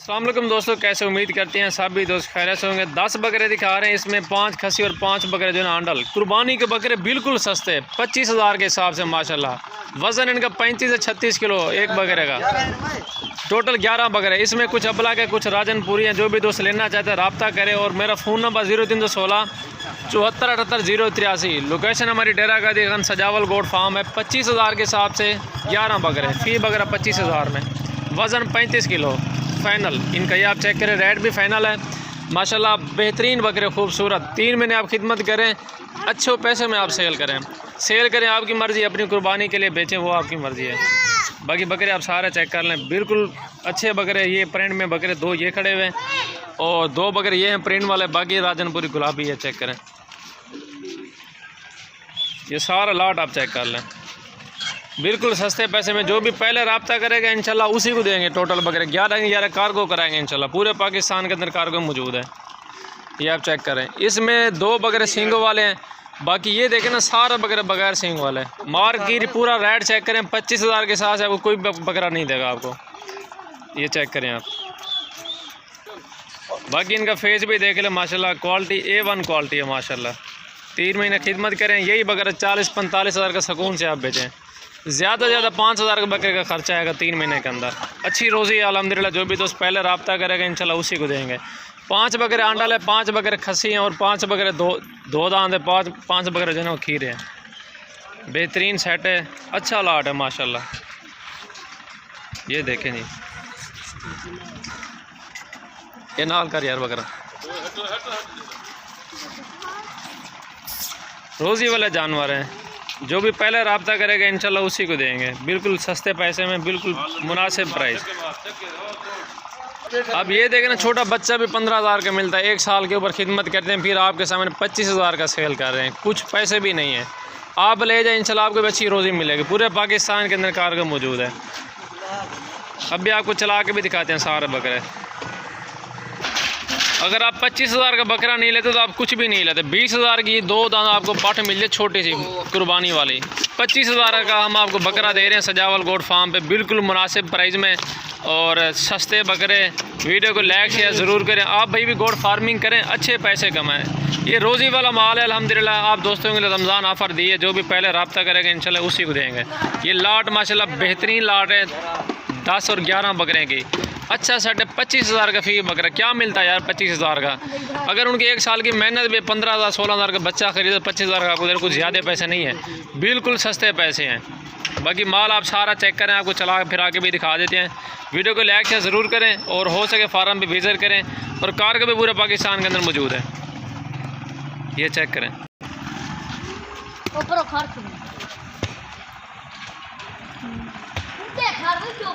अस्सलाम वालेकुम दोस्तों, कैसे उम्मीद करते हैं सब भी दोस्त खैरियत से होंगे। 10 बकरे दिखा रहे हैं, इसमें 5 खसी और 5 बकरे जो है आंडल। कुर्बानी के बकरे बिल्कुल सस्ते 25,000 के हिसाब से माशाल्लाह। वज़न इनका 35 से 36 किलो एक बकरे का। टोटल 11 बकरे। इसमें कुछ अबला के कुछ राजनपुरी हैं। जो भी दोस्त लेना चाहते हैं रब्ता करें। और मेरा फ़ोन नंबर 0316 74 78 083। लोकेशन हमारी डेरा का दिखन सजावल गोट फार्म है। 25,000 के हिसाब से 11 बकरे, फी बकरा 25,000 में। वज़न 35 किलो फ़ाइनल इनका। ये आप चेक करें, रेट भी फ़ाइनल है माशाल्लाह। बेहतरीन बकरे, खूबसूरत। 3 महीने आप खिदमत करें, अच्छे पैसे में आप सेल करें आपकी मर्ज़ी। अपनी कुर्बानी के लिए बेचें वो आपकी मर्ज़ी है। बाकी बकरे आप सारे चेक कर लें, बिल्कुल अच्छे बकरे। ये प्रिंट में बकरे 2 ये खड़े हुए हैं और 2 बकरे ये हैं प्रिंट वाले। बाकी राजनपुरी गुलाबी है, चेक करें। ये सारा लाट आप चेक कर लें, बिल्कुल सस्ते पैसे में। जो भी पहले रब्ता करेगा इंशाल्लाह उसी को देंगे। टोटल बकरे 11 कार्गो कराएंगे इंशाल्लाह। पूरे पाकिस्तान के अंदर कार्गो मौजूद है। ये आप चेक करें। इसमें 2 बकरे सींगों वाले हैं। बाकी ये देखें ना, सारे बकरे बगैर सींग वाले। मार्केट पूरा रेट चेक करें, 25,000 के साथ आपको कोई बकरा नहीं देगा आपको। ये चेक करें आप। बाकी इनका फेस भी देख लें माशाल्लाह, क्वालिटी A1 क्वालिटी है माशाल्लाह। 3 महीने खिदमत करें, यही बकरा 40-45,000 का सुकून से आप बेचें। ज़्यादा से ज़्यादा 5,000 का बकरे का खर्चा आएगा 3 महीने के अंदर। अच्छी रोज़ी है अल्हम्दुलिल्लाह। जो भी दोस्त पहले रब्ता करेगा इंशाल्लाह उसी को देंगे। 5 बकरे आंडल है, 5 बकरे खसी हैं और 5 बकरे दो दांत है। 5 बकरे जो है वो खीरे हैं। बेहतरीन सेट है, अच्छा लाट है माशाल्लाह। ये देखें जी, ये नाल कर यार बकरा। रोज़ी वाले जानवर हैं। जो भी पहले रब्ता करेगा इंशाल्लाह उसी को देंगे, बिल्कुल सस्ते पैसे में, बिल्कुल मुनासिब प्राइस। अब ये देखें ना, छोटा बच्चा भी 15,000 का मिलता है। 1 साल के ऊपर खिदमत करते हैं, फिर आपके सामने 25,000 का सेल कर रहे हैं। कुछ पैसे भी नहीं है, आप ले जाए इंशाल्लाह आपको अच्छी रोज़ी मिलेगी। पूरे पाकिस्तान के अंदर कार्गो मौजूद है। अब भी आपको चला के भी दिखाते हैं सारे बकरे। अगर आप 25,000 का बकरा नहीं लेते तो आप कुछ भी नहीं लेते। 20,000 की 2 दाना आपको पाठ मिल जाए, छोटी सी कुर्बानी वाली। 25,000 का हम आपको बकरा दे रहे हैं सजावल गोट फार्म पे, बिल्कुल मुनासिब प्राइस में और सस्ते बकरे। वीडियो को लाइक शेयर ज़रूर करें। आप भाई भी गोट फार्मिंग करें, अच्छे पैसे कमाएं। ये रोज़ी वाला माल है अल्हम्दुलिल्लाह। आप दोस्तों के लिए रमज़ान ऑफ़र दिए, जो भी पहले रब्ता करेगा इंशाल्लाह उसी को देंगे। ये लाट माशाल्लाह बेहतरीन लाट है। 10 और 11 बकरे की अच्छा सेट है। 25,000 का फी बकरा क्या मिलता है यार 25,000 का। अगर उनकी 1 साल की मेहनत भी 15,000 16,000 का बच्चा खरीदे, 25,000 का आपको कुछ ज़्यादा पैसे नहीं है, बिल्कुल सस्ते पैसे हैं। बाकी माल आप सारा चेक करें, आपको चला फिर आके भी दिखा देते हैं। वीडियो को लाइक शेयर ज़रूर करें और हो सके फार्म भी विज़िट करें। और कार्गो भी पूरे पाकिस्तान के अंदर मौजूद है। ये चेक करें।